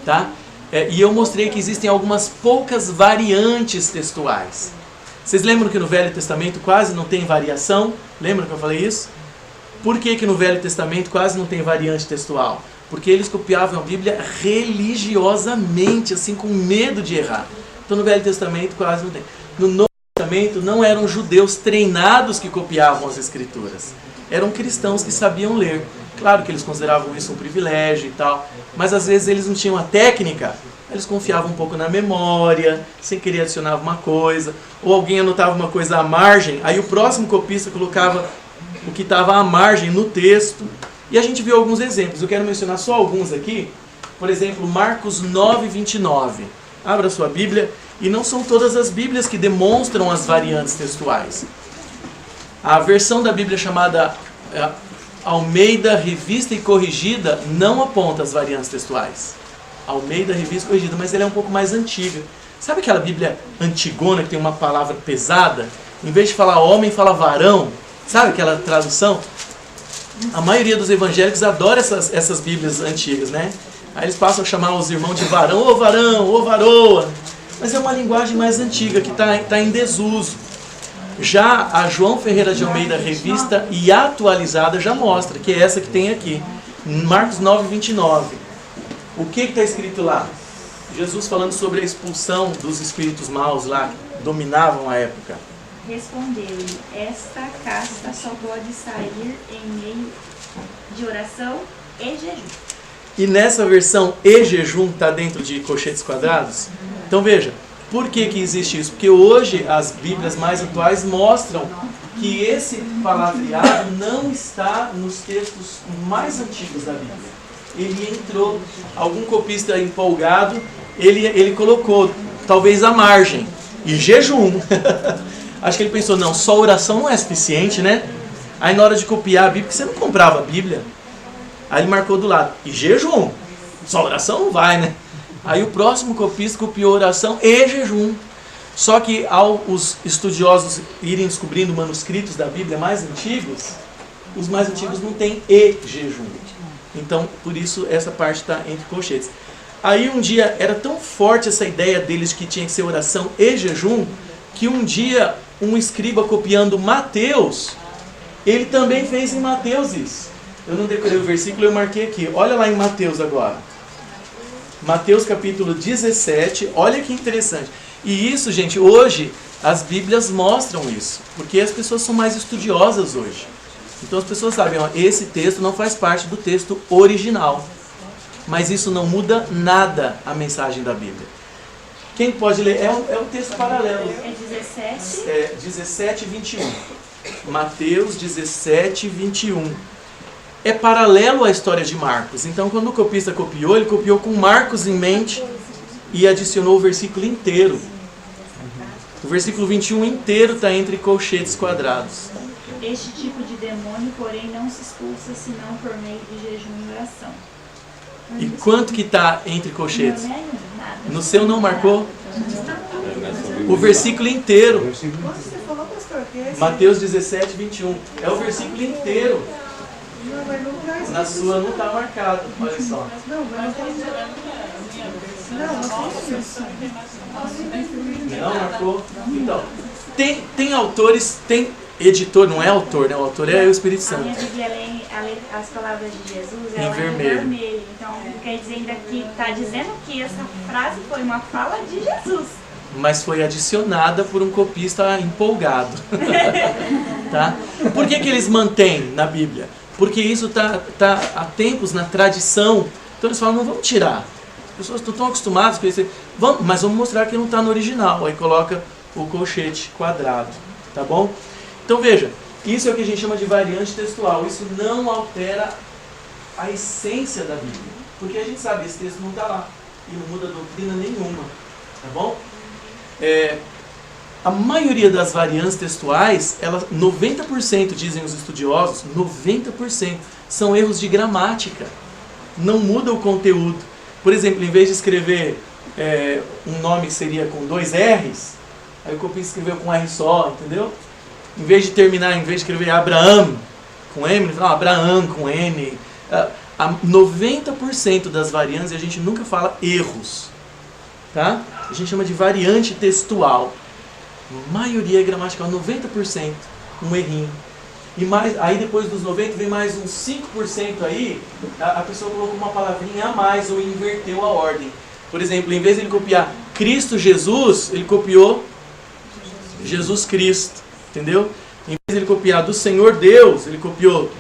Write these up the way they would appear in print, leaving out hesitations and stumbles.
tá? E eu mostrei que existem algumas poucas variantes textuais. Vocês lembram que no Velho Testamento quase não tem variação? Lembram que eu falei isso? Por que no Velho Testamento quase não tem variante textual? Porque eles copiavam a Bíblia religiosamente, assim, com medo de errar. Então no Velho Testamento quase não tem. No Novo Testamento não eram judeus treinados que copiavam as Escrituras. Eram cristãos que sabiam ler. Claro que eles consideravam isso um privilégio e tal, mas às vezes eles não tinham a técnica, eles confiavam um pouco na memória, sem querer adicionar uma coisa, ou alguém anotava uma coisa à margem, aí o próximo copista colocava o que estava à margem no texto, e a gente viu alguns exemplos. Eu quero mencionar só alguns aqui. Por exemplo, Marcos 9:29. Abra sua Bíblia, e não são todas as Bíblias que demonstram as variantes textuais. A versão da Bíblia chamada Almeida Revista e Corrigida não aponta as variantes textuais. Almeida Revista e Corrigida, mas ela é um pouco mais antiga. Sabe aquela Bíblia antigona que tem uma palavra pesada? Em vez de falar homem, fala varão. Sabe aquela tradução? A maioria dos evangélicos adora essas Bíblias antigas, né? Aí eles passam a chamar os irmãos de varão, ô varoa. Mas é uma linguagem mais antiga, que está em desuso. Já a João Ferreira de Almeida Revista e Atualizada já mostra, que é essa que tem aqui. Marcos 9:29. O que está escrito lá? Jesus falando sobre a expulsão dos espíritos maus lá, que dominavam a época. Respondeu-lhe, esta casta só pode sair em meio de oração e jejum. E nessa versão e jejum está dentro de colchetes quadrados? Então veja, por que existe isso? Porque hoje as Bíblias mais atuais mostram que esse palavreado não está nos textos mais antigos da Bíblia. Ele entrou, algum copista empolgado, ele colocou talvez à margem, e jejum. Acho que ele pensou, não, só oração não é suficiente, né? Aí na hora de copiar a Bíblia, porque você não comprava a Bíblia, aí ele marcou do lado, e jejum, só oração não vai, né? Aí o próximo copista copiou oração e jejum. Só que ao os estudiosos irem descobrindo manuscritos da Bíblia mais antigos, os mais antigos não tem e jejum. Então, por isso, essa parte está entre colchetes. Aí um dia, era tão forte essa ideia deles que tinha que ser oração e jejum, que um dia, um escriba copiando Mateus, ele também fez em Mateus isso. Eu não decorei o versículo, eu marquei aqui. Olha lá em Mateus agora. Mateus capítulo 17, olha que interessante. E isso, gente, hoje as Bíblias mostram isso, porque as pessoas são mais estudiosas hoje. Então as pessoas sabem, ó, esse texto não faz parte do texto original. Mas isso não muda nada a mensagem da Bíblia. Quem pode ler? É um texto paralelo. É 17? É 17:21. Mateus 17:21. É paralelo à história de Marcos. Então, quando o copista copiou, ele copiou com Marcos em mente e adicionou o versículo inteiro. O versículo 21 inteiro está entre colchetes quadrados. Este tipo de demônio, porém, não se expulsa senão por meio de jejum e oração. E quanto que está entre colchetes? Não é nada. No seu não marcou? O versículo inteiro. Você falou, pastor, que esse... Mateus 17:21. É o versículo inteiro. Não, mas não traz. Na sua não está marcado. Olha só. Não, mas não tem. Não marcou? Então, tem autores, tem editor, não é autor, né? O autor é o Espírito A Santo. minha Bíblia, as palavras de Jesus, Em ela vermelho. é em vermelho. Então, quer dizer ainda que está dizendo que essa frase foi uma fala de Jesus. Mas foi adicionada por um copista empolgado. Tá? Por que eles mantêm na Bíblia? Porque isso está há tempos na tradição. Então eles falam, não vamos tirar. As pessoas estão tão acostumadas com isso. Mas vamos mostrar que não está no original. Aí coloca o colchete quadrado. Tá bom? Então veja, isso é o que a gente chama de variante textual. Isso não altera a essência da Bíblia. Porque a gente sabe, esse texto não está lá. E não muda doutrina nenhuma. Tá bom? A maioria das variantes textuais, 90% dizem os estudiosos, 90% são erros de gramática. Não muda o conteúdo. Por exemplo, em vez de escrever um nome que seria com 2 R's, aí o copista escreveu com R só, entendeu? Em vez de terminar, em vez de escrever Abraão com M, ele fala Abraão com N. 90% das variantes a gente nunca fala erros, tá? A gente chama de variante textual. A maioria é gramatical, 90%, um errinho. E mais, aí depois dos 90 vem mais uns 5% aí, a pessoa colocou uma palavrinha a mais ou inverteu a ordem. Por exemplo, em vez de ele copiar Cristo Jesus, ele copiou Jesus Cristo, entendeu? Em vez de ele copiar do Senhor Deus, ele copiou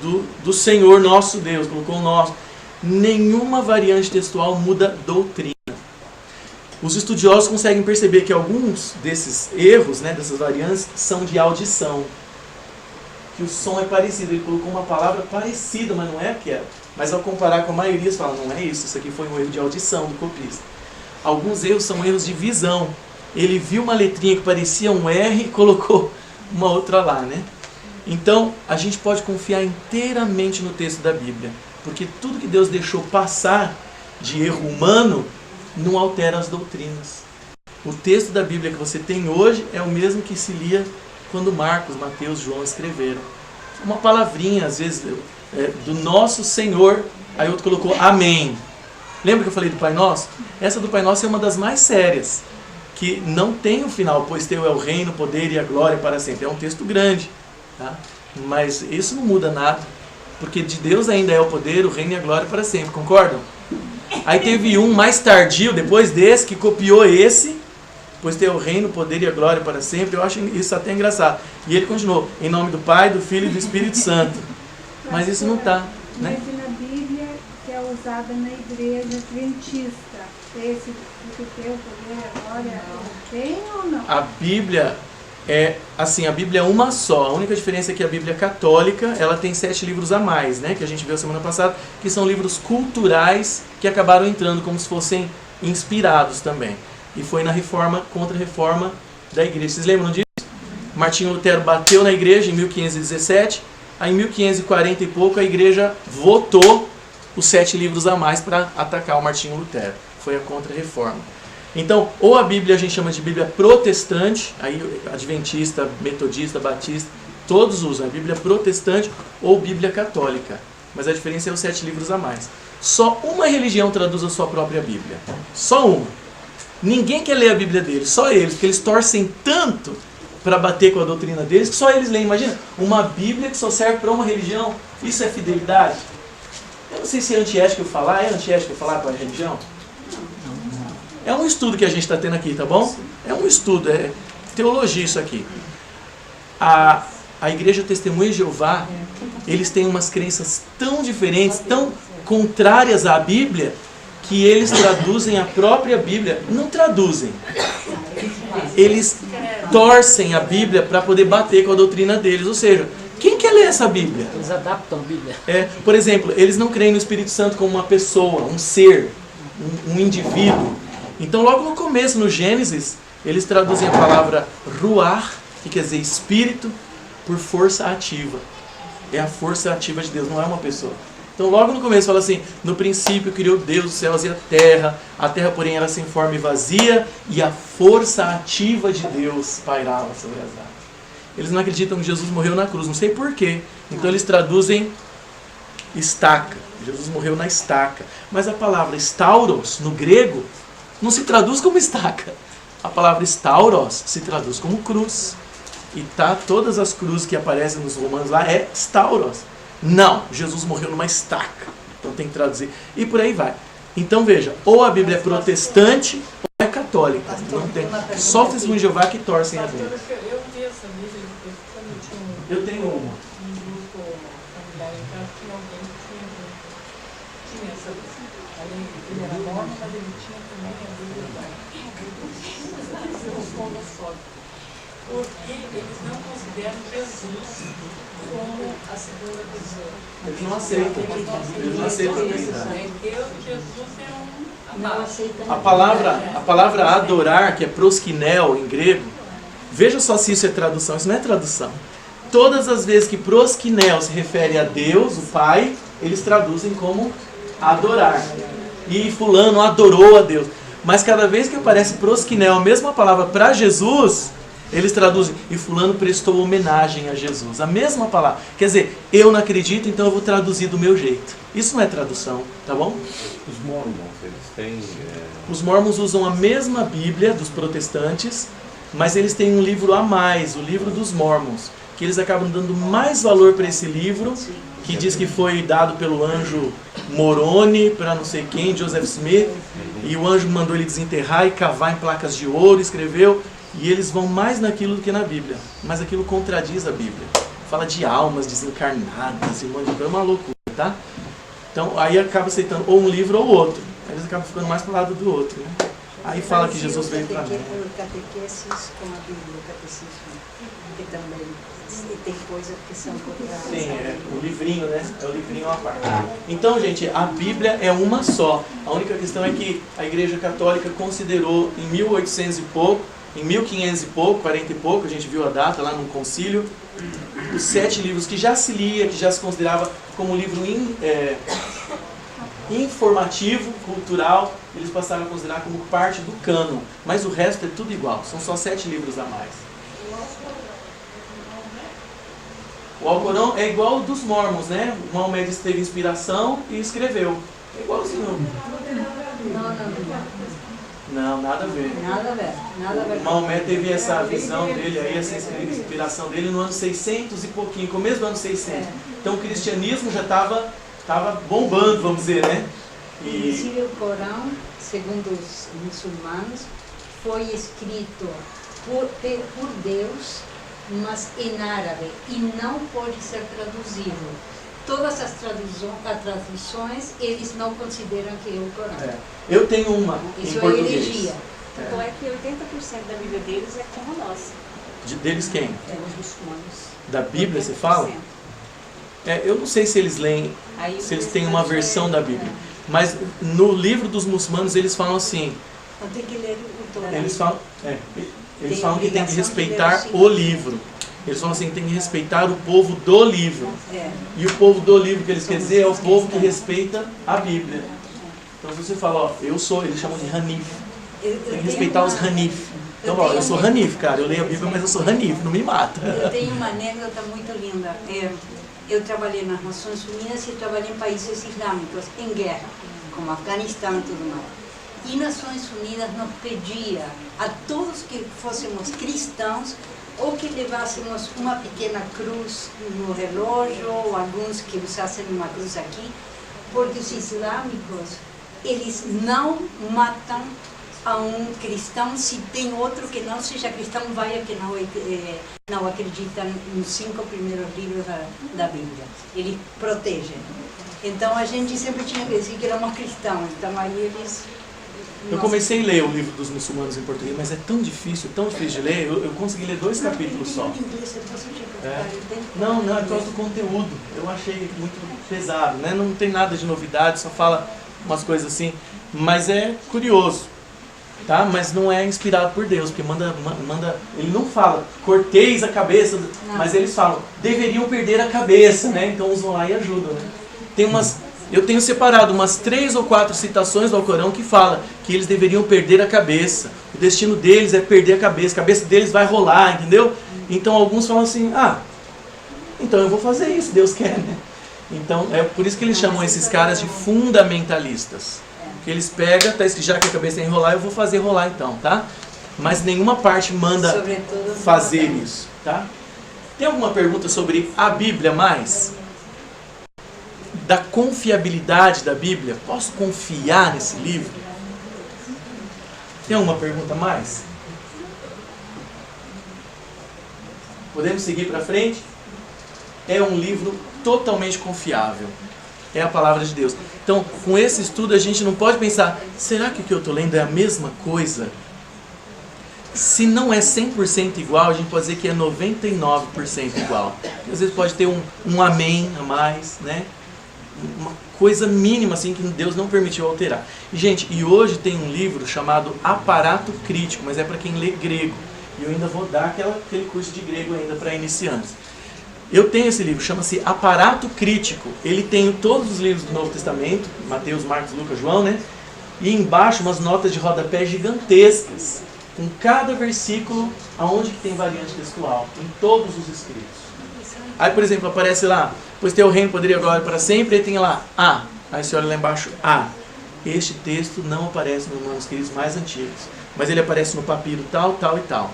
do Senhor nosso Deus, colocou o nosso. Nenhuma variante textual muda doutrina. Os estudiosos conseguem perceber que alguns desses erros, né, dessas variantes, são de audição. Que o som é parecido, ele colocou uma palavra parecida, mas não é aquela. Mas ao comparar com a maioria, eles falam, não é isso aqui foi um erro de audição do copista. Alguns erros são erros de visão. Ele viu uma letrinha que parecia um R e colocou uma outra lá, né? Então, a gente pode confiar inteiramente no texto da Bíblia, porque tudo que Deus deixou passar de erro humano não altera as doutrinas. O texto da Bíblia que você tem hoje é o mesmo que se lia quando Marcos, Mateus, João escreveram. Uma palavrinha, às vezes, do nosso Senhor, aí outro colocou amém. Lembra que eu falei do Pai Nosso? Essa do Pai Nosso é uma das mais sérias, que não tem o final, pois teu é o reino, o poder e a glória para sempre. É um texto grande, tá? Mas isso não muda nada, porque de Deus ainda é o poder, o reino e a glória para sempre, concordam? Aí teve um mais tardio, depois desse, que copiou esse, pois tem o reino, o poder e a glória para sempre. Eu acho isso até engraçado. E ele continuou, em nome do Pai, do Filho e do Espírito Santo. Mas isso não está, né? Mas na Bíblia, que é usada na igreja adventista, esse que tem o poder e a glória, tem ou não? A Bíblia a Bíblia é uma só. A única diferença é que a Bíblia católica, ela tem 7 livros a mais, né? Que a gente viu semana passada, que são livros culturais que acabaram entrando como se fossem inspirados também. E foi na reforma, contra-reforma da igreja. Vocês lembram disso? Martinho Lutero bateu na igreja em 1517, aí em 1540 e pouco a igreja votou os 7 livros a mais para atacar o Martinho Lutero. Foi a contra-reforma. Então, ou a Bíblia a gente chama de Bíblia protestante, aí adventista, metodista, batista, todos usam a Bíblia protestante ou Bíblia católica. Mas a diferença é os 7 livros a mais. Só uma religião traduz a sua própria Bíblia. Só uma. Ninguém quer ler a Bíblia deles, só eles, porque eles torcem tanto para bater com a doutrina deles que só eles leem. Imagina, uma Bíblia que só serve para uma religião, isso é fidelidade? Eu não sei se é antiético falar, para a religião? É um estudo que a gente está tendo aqui, tá bom? É um estudo, é teologia isso aqui. A Igreja Testemunha de Jeová, eles têm umas crenças tão diferentes, tão contrárias à Bíblia, que eles traduzem a própria Bíblia. Não traduzem. Eles torcem a Bíblia para poder bater com a doutrina deles. Ou seja, quem quer ler essa Bíblia? Eles adaptam a Bíblia. Por exemplo, eles não creem no Espírito Santo como uma pessoa, um ser, um indivíduo. Então, logo no começo, no Gênesis, eles traduzem a palavra ruach, que quer dizer espírito, por força ativa. É a força ativa de Deus, não é uma pessoa. Então, logo no começo, fala assim, no princípio criou Deus os céus e a terra, porém, era sem forma e vazia, e a força ativa de Deus pairava sobre as águas. Eles não acreditam que Jesus morreu na cruz, não sei porquê. Então, eles traduzem estaca. Jesus morreu na estaca. Mas a palavra stauros, no grego, não se traduz como estaca. A palavra stauros se traduz como cruz. E todas as cruzes que aparecem nos romanos lá é stauros. Não, Jesus morreu numa estaca. Então tem que traduzir. E por aí vai. Então veja, ou a Bíblia é protestante ou é católica. Não tem. Só o Testemunho de Jeová que torcem a Bíblia. Eu vi essa Bíblia, quando eu tinha Eu tenho uma. um grupo familiar em casa, tinha alguém que tinha essa Bíblia. Ele era mormon, mas ele tinha também a Bíblia da porque eles não consideram Jesus como a segunda pessoa. Eles não aceitam. Eles não aceitam a Bíblia. Deus, Jesus é A palavra adorar, que é proskinel em grego, veja só se isso é tradução. Isso não é tradução. Todas as vezes que proskinel se refere a Deus, o Pai, eles traduzem como adorar. E fulano adorou a Deus. Mas cada vez que aparece proskinel, a mesma palavra para Jesus, Eles traduzem, e fulano prestou homenagem a Jesus. A mesma palavra. Quer dizer, eu não acredito, então eu vou traduzir do meu jeito. Isso não é tradução, tá bom? Os mormons, eles têm... Os mormons usam a mesma Bíblia dos protestantes, mas eles têm um livro a mais, o livro dos mormons, que eles acabam dando mais valor para esse livro, que diz que foi dado pelo anjo Moroni para não sei quem, Joseph Smith, e o anjo mandou ele desenterrar e cavar em placas de ouro, escreveu, e eles vão mais naquilo do que na Bíblia, mas aquilo contradiz a Bíblia. Fala de almas desencarnadas, é uma loucura, tá? Então aí acaba aceitando ou um livro ou outro, aí eles acabam ficando mais pro lado do outro, né? Aí fala que Jesus veio para mim. O catequesis com a Bíblia, o catecismo, que também tem coisas que são contrárias. Sim, é o livrinho, né? É o livrinho à parte. Então, gente, a Bíblia é uma só. A única questão é que a Igreja Católica considerou em 1800 e pouco, em 1500 e pouco, 40 e pouco, a gente viu a data lá no concílio, os 7 livros que já se lia, que já se considerava como livro informativo, cultural, eles passaram a considerar como parte do cânon. Mas o resto é tudo igual, são só 7 livros a mais. O Alcorão é igual ao dos mormons, né? O Maomé teve inspiração e escreveu. É igualzinho. Não, nada a ver. Nada a ver, nada a ver. O Maomé teve essa visão dele, aí, essa inspiração dele no ano 600 e pouquinho, começo do ano 600. Então o cristianismo já estava bombando, vamos dizer, né? Inclusive o Corão, segundo os muçulmanos, foi escrito por Deus, mas em árabe, e não pode ser traduzido. Todas as traduções, eles não consideram que é o Corão. Eu tenho uma Isso em português. É heregia. Então é que 80% da Bíblia deles é como a nossa. Deles quem? É os muçulmanos. Da Bíblia, você fala? Eu não sei se eles leem, Aí se eles têm uma versão da Bíblia. Mas no livro dos muçulmanos eles falam assim, Então tem que ler o Torá. eles falam que tem que obrigação respeitar de ler o livro. Eles falam assim, que tem que respeitar o povo do livro. E o povo do livro que eles querem dizer é o povo que respeita a Bíblia. Então se você fala, eles chamam de Hanif. Tem que respeitar os Hanif. Então, eu sou Hanif, cara. Eu leio a Bíblia, mas eu sou Hanif, não me mata. Eu tenho uma anedota muito linda. Eu trabalhei nas Nações Unidas e trabalhei em países islâmicos em guerra, como Afeganistão e tudo mais. E Nações Unidas nos pedia a todos que fôssemos cristãos ou que levássemos uma pequena cruz no relógio, ou alguns que usassem uma cruz aqui, porque os islâmicos, eles não matam a um cristão se tem outro que não seja cristão, vai que não acredita nos 5 primeiros livros da Bíblia. Eles protegem. Então a gente sempre tinha que dizer que éramos cristãos. Então aí eles... Eu comecei a ler o livro dos muçulmanos em português, mas é tão difícil de ler. Eu consegui ler 2 capítulos só. Não, é por causa do conteúdo. Eu achei muito pesado, né? Não tem nada de novidade, só fala umas coisas assim. Mas é curioso, tá? Mas não é inspirado por Deus, porque ele não fala, corteis a cabeça, mas eles falam, deveriam perder a cabeça, né? Então usam lá e ajudam, né? Eu tenho separado umas 3 ou 4 citações do Alcorão que fala que eles deveriam perder a cabeça. O destino deles é perder a cabeça deles vai rolar, entendeu? Então alguns falam assim, então eu vou fazer isso, Deus quer, né? Então é por isso que eles chamam esses caras de fundamentalistas. Que eles pegam, tá escrito, já que a cabeça é enrolar, eu vou fazer rolar então, tá? Mas nenhuma parte manda fazer isso, tá? Tem alguma pergunta sobre a Bíblia mais? Da confiabilidade da Bíblia? Posso confiar nesse livro? Tem alguma pergunta mais? Podemos seguir para frente? É um livro totalmente confiável. É a palavra de Deus. Então, com esse estudo a gente não pode pensar, será que o que eu estou lendo é a mesma coisa? Se não é 100% igual, a gente pode dizer que é 99% igual. Às vezes pode ter um amém a mais, né? Uma coisa mínima assim que Deus não permitiu alterar. Gente, e hoje tem um livro chamado Aparato Crítico, mas é para quem lê grego. E eu ainda vou dar aquele curso de grego ainda para iniciantes. Eu tenho esse livro, chama-se Aparato Crítico. Ele tem todos os livros do Novo Testamento, Mateus, Marcos, Lucas, João, né? E embaixo umas notas de rodapé gigantescas. com cada versículo aonde que tem variante textual, em todos os escritos. Aí, por exemplo, aparece lá, pois teu reino, poder e glória para sempre, aí tem lá, A. Aí você olha lá embaixo, A. Este texto não aparece nos manuscritos mais antigos, mas ele aparece no papiro tal, tal e tal.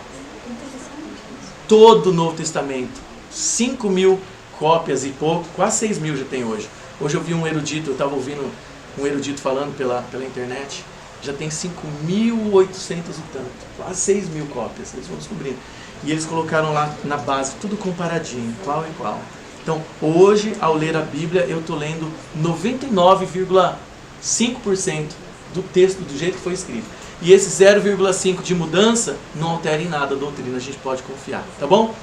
Todo o Novo Testamento, 5.000 cópias e pouco, quase 6.000 já tem hoje. Hoje eu vi um erudito, eu estava ouvindo um erudito falando pela internet, já tem 5.800 e tanto, quase 6.000 cópias, eles vão descobrindo. E eles colocaram lá na base, tudo comparadinho, qual é qual. Então, hoje, ao ler a Bíblia, eu estou lendo 99,5% do texto do jeito que foi escrito. E esse 0,5% de mudança não altera em nada a doutrina, a gente pode confiar, tá bom?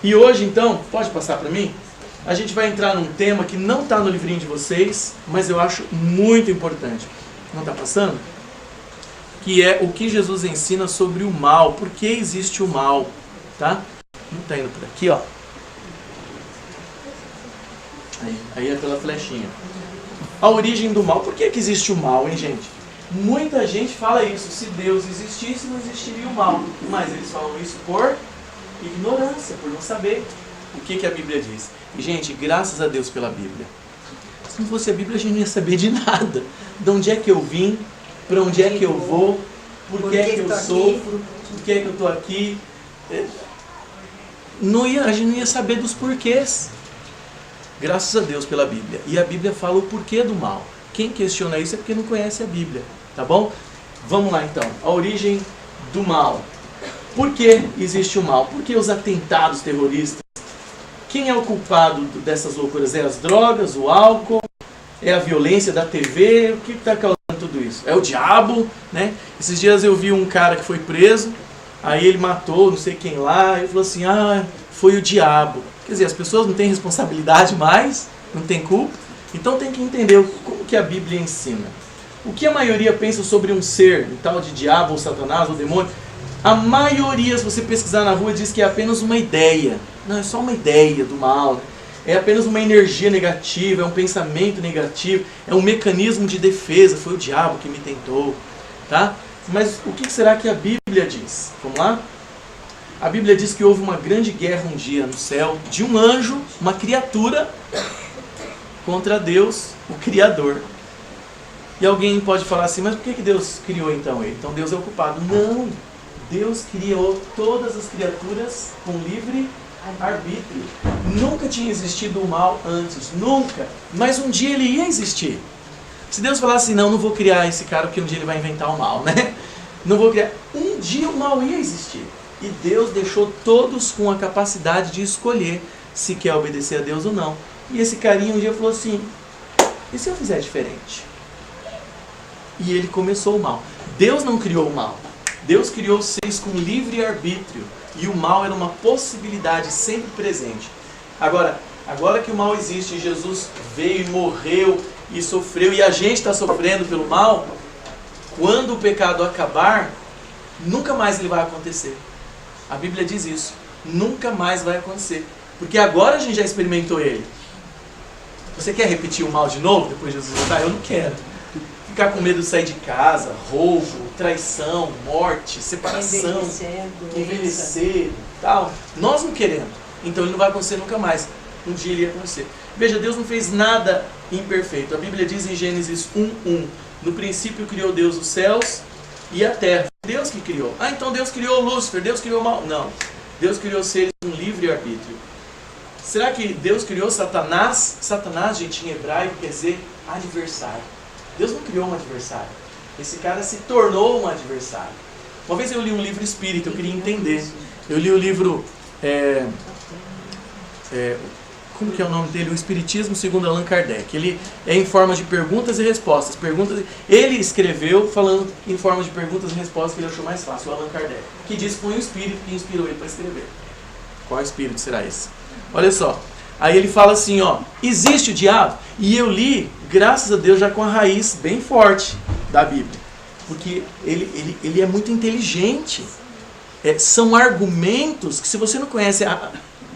E hoje, então, pode passar para mim? A gente vai entrar num tema que não está no livrinho de vocês, mas eu acho muito importante. Não está passando? Que é o que Jesus ensina sobre o mal. Por que existe o mal? Tá? Não está indo por aqui, ó. Aí é pela flechinha. A origem do mal. Por que existe o mal, hein, gente? Muita gente fala isso. Se Deus existisse, não existiria o mal. Mas eles falam isso por ignorância, por não saber o que a Bíblia diz. E, gente, graças a Deus pela Bíblia. Se não fosse a Bíblia, a gente não ia saber de nada. De onde é que eu vim, para onde é que eu vou, por que é que eu sofro, por que é que eu estou aqui. A gente não ia saber dos porquês. Graças a Deus pela Bíblia. E a Bíblia fala o porquê do mal. Quem questiona isso é porque não conhece a Bíblia. Tá bom? Vamos lá então. A origem do mal. Por que existe o mal? Por que os atentados terroristas? Quem é o culpado dessas loucuras? É as drogas, o álcool? É a violência da TV? O que está causando tudo isso? É o diabo, né? Esses dias eu vi um cara que foi preso, aí ele matou não sei quem lá, e falou assim, foi o diabo. Quer dizer, as pessoas não têm responsabilidade mais, não têm culpa, então tem que entender como que a Bíblia ensina. O que a maioria pensa sobre um ser, um tal de diabo, ou satanás, ou demônio? A maioria, se você pesquisar na rua, diz que é apenas uma ideia. Não, é só uma ideia do mal, né? É apenas uma energia negativa, é um pensamento negativo, é um mecanismo de defesa, foi o diabo que me tentou, tá? Mas o que será que a Bíblia diz? Vamos lá? A Bíblia diz que houve uma grande guerra um dia no céu, de um anjo, uma criatura, contra Deus, o Criador. E alguém pode falar assim, mas por que Deus criou então ele? Então Deus é o culpado. Não! Deus criou todas as criaturas com livre arbítrio. Nunca tinha existido o mal antes, nunca. Mas um dia ele ia existir. Se Deus falasse, não vou criar esse cara porque um dia ele vai inventar o mal, né? Não vou criar. Um dia o mal ia existir. E Deus deixou todos com a capacidade de escolher se quer obedecer a Deus ou não. E esse carinha um dia falou assim, e se eu fizer diferente? E ele começou o mal. Deus não criou o mal. Deus criou seres com livre arbítrio. E o mal era uma possibilidade sempre presente. Agora que o mal existe, e Jesus veio e morreu e sofreu, e a gente está sofrendo pelo mal, quando o pecado acabar, nunca mais ele vai acontecer. A Bíblia diz isso. Nunca mais vai acontecer. Porque agora a gente já experimentou ele. Você quer repetir o mal de novo depois de Jesus voltar? Eu não quero. Ficar com medo de sair de casa, roubo, traição, morte, separação, envelhecer, tal. Nós não queremos. Então ele não vai acontecer nunca mais. Um dia ele ia acontecer. Veja, Deus não fez nada imperfeito. A Bíblia diz em Gênesis 1:1, no princípio criou Deus os céus e a terra. Deus que criou. Então Deus criou Lúcifer, Deus criou o mal. Não. Deus criou seres com livre arbítrio. Será que Deus criou Satanás? Satanás, gente, em hebraico quer dizer adversário. Deus não criou um adversário. Esse cara se tornou um adversário. Uma vez eu li um livro espírita, eu queria entender. Eu li o livro... como que é o nome dele? O Espiritismo segundo Allan Kardec. Ele é em forma de perguntas e respostas. Ele escreveu falando em forma de perguntas e respostas que ele achou mais fácil, o Allan Kardec. Que diz que foi um espírito que inspirou ele para escrever. Qual espírito será esse? Olha só. Aí ele fala assim, existe o diabo? E eu li, graças a Deus, já com a raiz bem forte da Bíblia. Porque ele é muito inteligente. São argumentos que, se você não conhece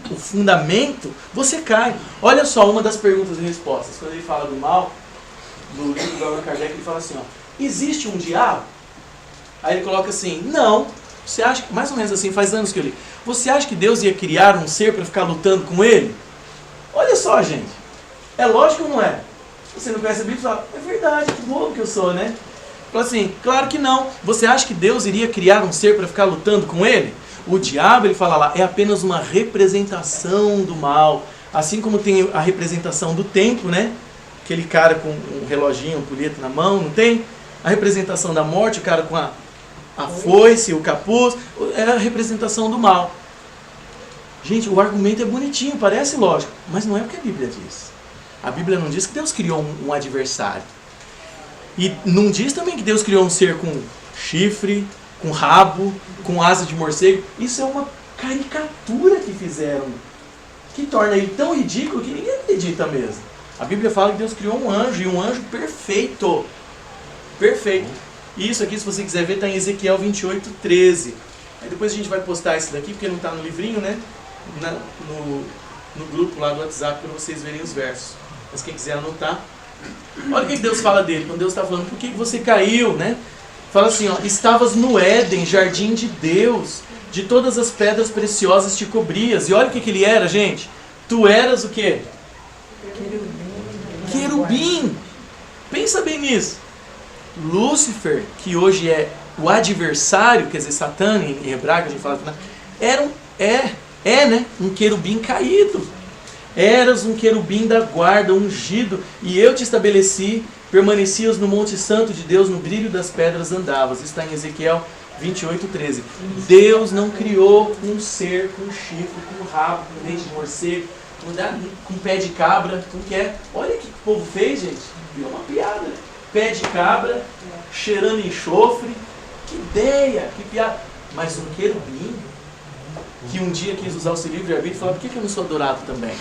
o fundamento, você cai. Olha só uma das perguntas e respostas. Quando ele fala do mal, no livro do Allan Kardec, ele fala assim, existe um diabo? Aí ele coloca assim, não, Você acha que, mais ou menos assim, faz anos que eu li, você acha que Deus ia criar um ser para ficar lutando com ele? Olha só, gente, é lógico ou não é? Você não conhece a Bíblia e fala, é verdade, que bobo que eu sou, né? Fala assim, claro que não. Você acha que Deus iria criar um ser para ficar lutando com ele? O diabo, ele fala lá, é apenas uma representação do mal. Assim como tem a representação do tempo, né? Aquele cara com um reloginho, um ampulheta na mão, não tem? A representação da morte, o cara com a foice, o capuz, é a representação do mal. Gente, o argumento é bonitinho, parece lógico, mas não é o que a Bíblia diz. A Bíblia não diz que Deus criou um adversário. E não diz também que Deus criou um ser com chifre, com rabo, com asa de morcego. Isso é uma caricatura que fizeram, que torna ele tão ridículo que ninguém acredita mesmo. A Bíblia fala que Deus criou um anjo, e um anjo perfeito. Perfeito. E isso aqui, se você quiser ver, está em Ezequiel 28:13. Aí depois a gente vai postar isso daqui, porque não está no livrinho, né? No grupo lá do WhatsApp, para vocês verem os versos. Mas quem quiser anotar. Olha o que Deus fala dele, quando Deus está falando, por que você caiu, né? Fala assim, ó, estavas no Éden, jardim de Deus, de todas as pedras preciosas te cobrias. E olha o que ele era, gente. Tu eras o quê? Querubim. Pensa bem nisso. Lúcifer, que hoje é o adversário, quer dizer, Satã, em hebraico a gente fala, né, um querubim caído. Eras um querubim da guarda, ungido, e eu te estabeleci, permanecias no Monte Santo de Deus, no brilho das pedras andavas. Isso está em Ezequiel 28:13. Deus não criou um ser com chifre, com rabo, com dente de morcego, com pé de cabra, com que é. Olha o que o povo fez, gente. Virou uma piada, né? Pé de cabra, cheirando enxofre. Que ideia, que piada. Mas um querubim, que um dia quis usar o seu livre-arbítrio e falar, por que eu não sou adorado também?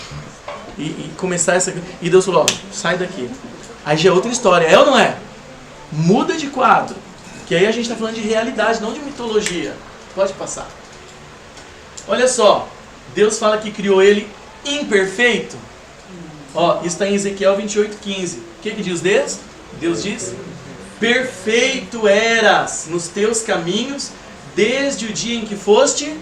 E começar essa... E Deus falou, ó, sai daqui. Aí já é outra história, é ou não é? Muda de quadro. Que aí a gente está falando de realidade, não de mitologia. Pode passar. Olha só, Deus fala que criou ele imperfeito. Ó, isso está em Ezequiel 28:15. O que diz Deus? Deus diz, perfeito eras nos teus caminhos, desde o dia em que foste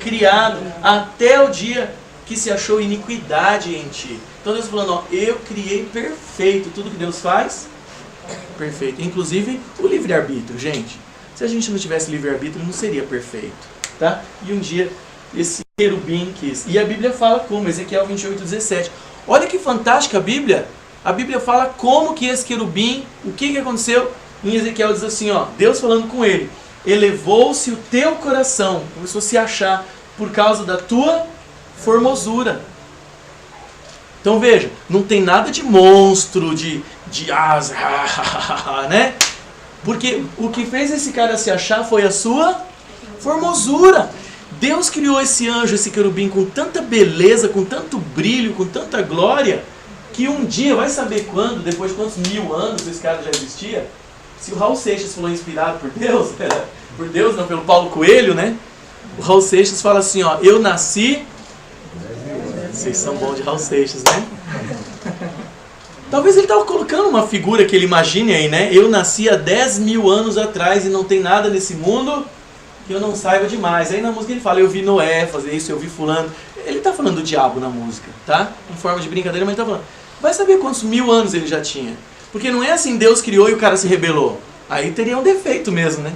criado, até o dia que se achou iniquidade em ti. Então Deus falando, ó, eu criei perfeito. Tudo que Deus faz, perfeito. Inclusive o livre-arbítrio, gente. Se a gente não tivesse livre-arbítrio, não seria perfeito. Tá? E um dia esse querubim quis. E a Bíblia fala como? Ezequiel 28:17. Olha que fantástica a Bíblia. A Bíblia fala como que esse querubim, o que aconteceu? Em Ezequiel diz assim, ó, Deus falando com ele, elevou-se o teu coração, começou a se achar, por causa da tua formosura. Então veja, não tem nada de monstro, de asa, né? Porque o que fez esse cara se achar foi a sua formosura. Deus criou esse anjo, esse querubim com tanta beleza, com tanto brilho, com tanta glória, que um dia, vai saber quando, depois de quantos 1000 anos esse cara já existia, se o Raul Seixas falou inspirado por Deus não, pelo Paulo Coelho, né? O Raul Seixas fala assim, ó, eu nasci... Vocês são bons de Raul Seixas, né? Talvez ele estava colocando uma figura que ele imagine aí, né? Eu nasci há 10.000 anos atrás e não tem nada nesse mundo que eu não saiba demais. Aí na música ele fala, eu vi Noé fazer isso, eu vi fulano. Ele está falando do diabo na música, tá? Em forma de brincadeira, mas ele está falando. Vai saber quantos 1000 anos ele já tinha. Porque não é assim, Deus criou e o cara se rebelou. Aí teria um defeito mesmo, né?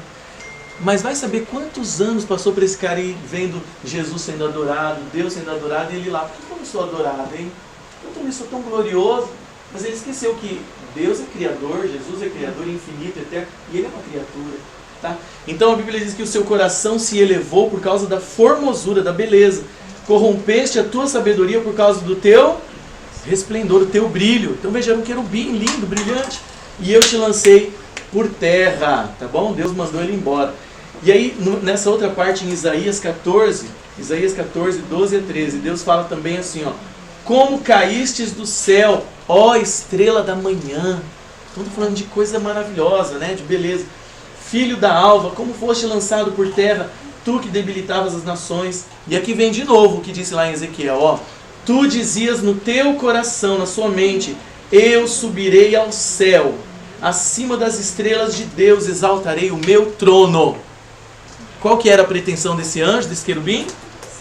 Mas vai saber quantos anos passou para esse cara ir vendo Jesus sendo adorado, Deus sendo adorado, e ele lá, por que eu não sou adorado, hein? Eu também sou tão glorioso. Mas ele esqueceu que Deus é criador, Jesus é criador infinito, eterno, e ele é uma criatura. Tá? Então a Bíblia diz que o seu coração se elevou por causa da formosura, da beleza. Corrompeste a tua sabedoria por causa do teu resplendor, do teu brilho. Então veja, era um querubim lindo, brilhante. E eu te lancei por terra, tá bom? Deus mandou ele embora. E aí, nessa outra parte, em Isaías 14, 12 a 13, Deus fala também assim, ó, como caístes do céu, ó estrela da manhã. Então estou falando de coisa maravilhosa, né? De beleza. Filho da alva, como foste lançado por terra, tu que debilitavas as nações. E aqui vem de novo o que disse lá em Ezequiel, ó. Tu dizias no teu coração, na sua mente, eu subirei ao céu, acima das estrelas de Deus exaltarei o meu trono. Qual que era a pretensão desse anjo, desse querubim?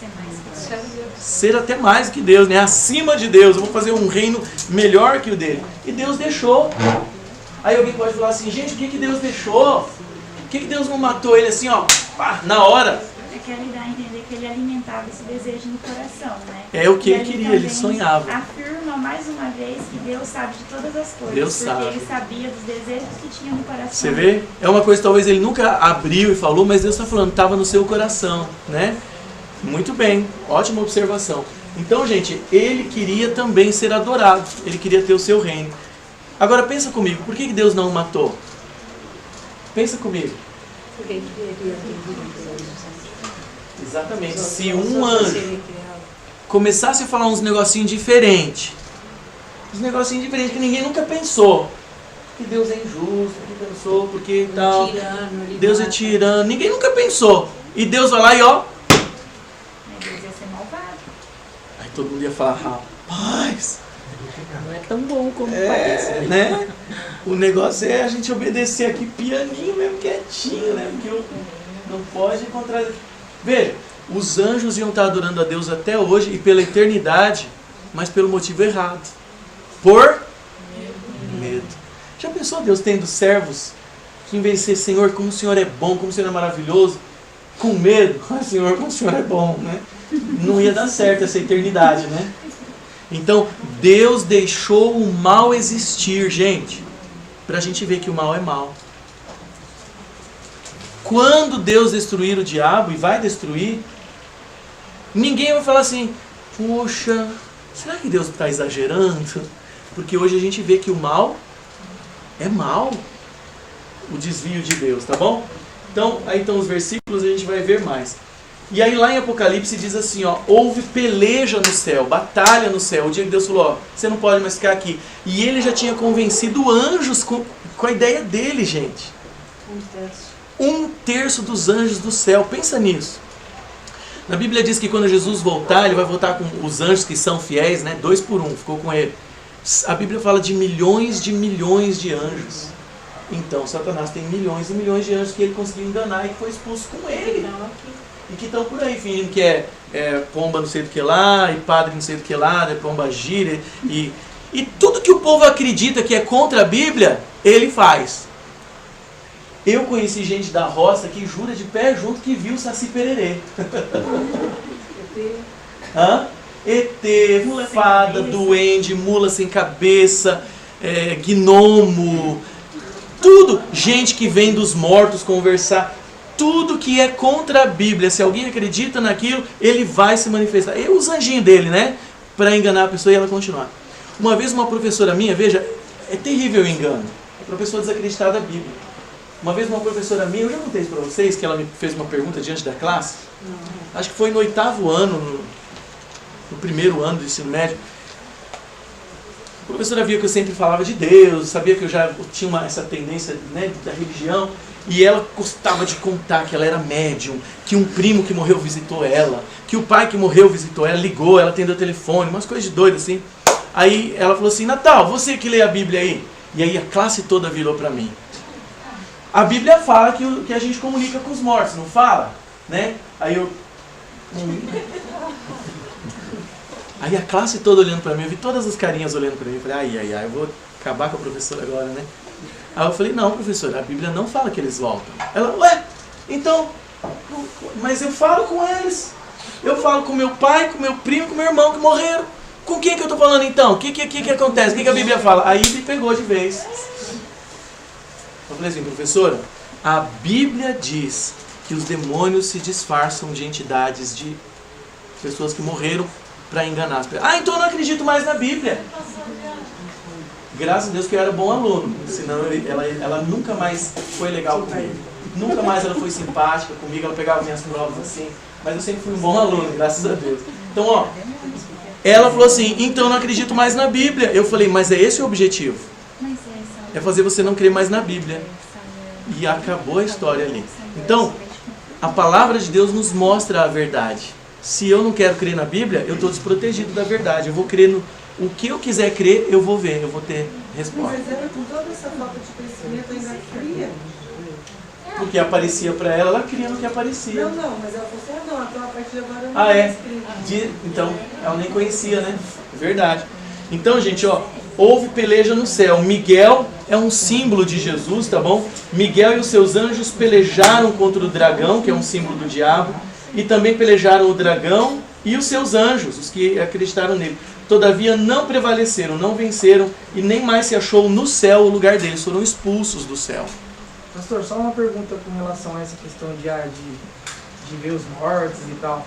Ser mais forte. Ser até mais que Deus, né? Acima de Deus. Eu vou fazer um reino melhor que o dele. E Deus deixou. Aí alguém pode falar assim, gente, o que Deus deixou? Por que Deus não matou ele assim, ó, pá, na hora? É que ele dá a entender que ele alimentava esse desejo no coração, né? É o que E ele ali queria, também ele sonhava. Afirma mais uma vez que Deus sabe de todas as coisas. Deus porque sabe. ele sabia dos desejos que tinha no coração. Você vê? É uma coisa que talvez ele nunca abriu e falou, mas Deus está falando, estava no seu coração, né? Muito bem, ótima observação. Então, gente, ele queria também ser adorado, ele queria ter o seu reino. Agora pensa comigo, por que Deus não o matou? Pensa comigo. Porque ele queria Exatamente. Se um anjo começasse a falar uns negocinhos diferentes, que ninguém nunca pensou, que Deus é injusto, que pensou, porque tal, Deus é tirano, ninguém nunca pensou. E Deus vai lá e ó, Mas Deus ia ser malvado. aí todo mundo ia falar, rapaz, Não é tão bom como parece. né? O negócio é a gente obedecer aqui pianinho mesmo, quietinho, né? Porque não pode encontrar... Veja, os anjos iam estar adorando a Deus até hoje e pela eternidade, mas pelo motivo errado. Por medo. Já pensou Deus tendo servos que em vez de ser Senhor, como o Senhor é bom, como o Senhor é maravilhoso, com medo, Senhor, como o Senhor é bom, né? Não ia dar certo essa eternidade, né? Então, Deus deixou o mal existir, gente, para a gente ver que o mal é mal. Quando Deus destruir o diabo, e vai destruir, ninguém vai falar assim, puxa, será que Deus está exagerando? Porque hoje a gente vê que o mal é mal, o desvio de Deus, tá bom? Então, aí estão os versículos e a gente vai ver mais. E aí lá em Apocalipse diz assim, ó, houve peleja no céu, batalha no céu. O dia que Deus falou, ó, você não pode mais ficar aqui. E ele já tinha convencido anjos com a ideia dele, gente. 1/3 dos anjos do céu, pensa nisso. Na Bíblia diz que quando Jesus voltar, ele vai voltar com os anjos que são fiéis, né? 2 por 1, ficou com ele. A Bíblia fala de milhões de anjos. Então, Satanás tem milhões e milhões de anjos que ele conseguiu enganar e que foi expulso com ele. E que estão por aí fingindo que é pomba não sei do que lá, e padre não sei do que lá, é pomba gira, e tudo que o povo acredita que é contra a Bíblia, ele faz. Eu conheci gente da roça que jura de pé junto que viu o Saci Pererê. Hã? ET, Mula sem fada, cabeça. duende, mula sem cabeça, gnomo, tudo. Gente que vem dos mortos conversar. Tudo que é contra a Bíblia, se alguém acredita naquilo, ele vai se manifestar. E os anjinhos dele, né? Para enganar a pessoa e ela continuar. Uma vez uma professora minha, veja, é terrível o engano. A professora desacreditada da Bíblia. Uma vez uma professora minha, eu já contei isso para vocês, que ela me fez uma pergunta diante da classe. Acho que foi no 8º ano, no primeiro ano do ensino médio. A professora via que eu sempre falava de Deus, sabia que eu já tinha essa tendência, né, da religião. E ela gostava de contar que ela era médium, que um primo que morreu visitou ela, que o pai que morreu visitou ela, ligou, ela atendeu o telefone, umas coisas de doido assim. Aí ela falou assim, Natal, você que lê a Bíblia aí? E aí a classe toda virou para mim. A Bíblia fala que a gente comunica com os mortos, não fala? Né? Aí eu... Aí a classe toda olhando para mim, eu vi todas as carinhas olhando para mim, eu falei, ai, eu vou acabar com a professora agora, né? Aí eu falei, não, professora, a Bíblia não fala que eles voltam. Ela, ué, então, mas eu falo com eles. Eu falo com meu pai, com meu primo, com meu irmão que morreram. Com quem que eu tô falando então? O que acontece? O que a Bíblia fala? Aí me pegou de vez. Eu falei assim, professora, a Bíblia diz que os demônios se disfarçam de entidades, de pessoas que morreram para enganar as pessoas. Ah, então eu não acredito mais na Bíblia. Graças a Deus que eu era bom aluno, senão ela nunca mais foi legal comigo. Nunca mais ela foi simpática comigo, ela pegava minhas provas assim, mas eu sempre fui um bom aluno, graças a Deus. Então, ó, ela falou assim, então eu não acredito mais na Bíblia. Eu falei, mas é esse o objetivo? É fazer você não crer mais na Bíblia. E acabou a história ali. Então, a palavra de Deus nos mostra a verdade. Se eu não quero crer na Bíblia, eu estou desprotegido da verdade. Eu vou crer no... O que eu quiser crer, eu vou ver, eu vou ter resposta. Mas ela com toda essa falta de conhecimento ainda cria. porque aparecia para ela, ela cria no que aparecia. Não, mas ela falou assim, não, então a partir de agora não Ah, é? escrito. Então, ela nem conhecia, né? Verdade. Então, gente, ó, houve peleja no céu. Miguel é um símbolo de Jesus, tá bom? Miguel e os seus anjos pelejaram contra o dragão, que é um símbolo do diabo, e também pelejaram o dragão e os seus anjos, os que acreditaram nele. Todavia não prevaleceram, não venceram, e nem mais se achou no céu o lugar deles, foram expulsos do céu. Pastor, só uma pergunta com relação a essa questão de ver os mortos e tal.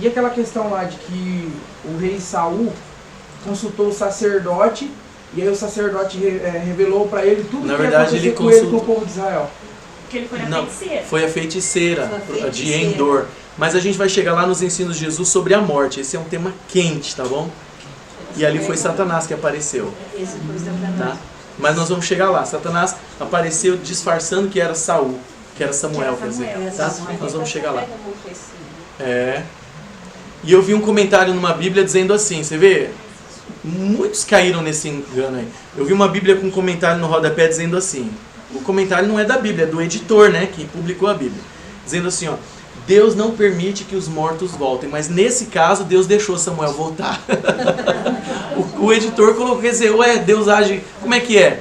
E aquela questão lá de que o rei Saul consultou o sacerdote, e aí o sacerdote revelou para ele tudo Na que verdade, ia ele acontecer com ele com consultou- o povo de Israel. Porque ele foi na Não, feiticeira. foi a feiticeira, Foi a de feiticeira. Endor. Mas a gente vai chegar lá nos ensinos de Jesus sobre a morte. Esse é um tema quente, tá bom? E ali foi Satanás que apareceu, Esse foi Satanás. tá? Mas nós vamos chegar lá. Satanás apareceu disfarçando que era Saul, que era Samuel, quer dizer, tá? Nós vamos chegar lá. É. E eu vi um comentário numa Bíblia dizendo assim, você vê? Muitos caíram nesse engano aí. Eu vi uma Bíblia com um comentário no rodapé dizendo assim, o comentário não é da Bíblia, é do editor, né, que publicou a Bíblia. Dizendo assim, ó, Deus não permite que os mortos voltem, mas nesse caso Deus deixou Samuel voltar. o editor colocou, quer dizer, ué, Deus age, como é que é?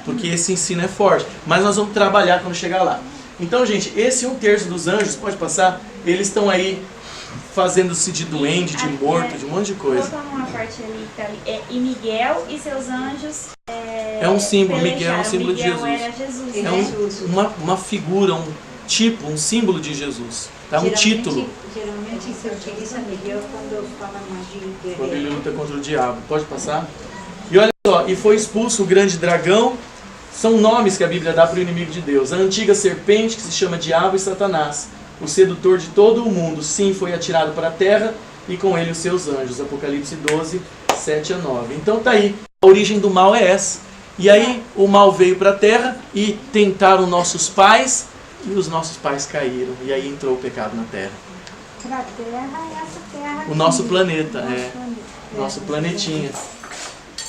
Porque esse ensino é forte, mas nós vamos trabalhar quando chegar lá. Então, gente, esse 1/3 dos anjos, pode passar, eles estão aí fazendo-se de duende, de morto, de um monte de coisa. Coloca uma parte ali que tá ali. E Miguel e seus anjos É um símbolo, Miguel é um pelejaram. símbolo de Miguel Jesus. era Jesus, É né? uma figura, um tipo, um símbolo de Jesus. Tá? Um título. Geralmente se utiliza Miguel quando fala magia Quando ele guerreira. luta contra o diabo. Pode passar? E olha só, e foi expulso o grande dragão. São nomes que a Bíblia dá para o inimigo de Deus. A antiga serpente, que se chama Diabo e Satanás. O sedutor de todo o mundo, sim, foi atirado para a terra, e com ele os seus anjos. Apocalipse 12, 7-9. Então tá aí. A origem do mal é essa. E aí o mal veio para a terra e tentaram nossos pais, e os nossos pais caíram. E aí entrou o pecado na terra. Para a Terra, essa Terra. O nosso aqui. planeta, Nosso é. planeta. Nosso planetinha.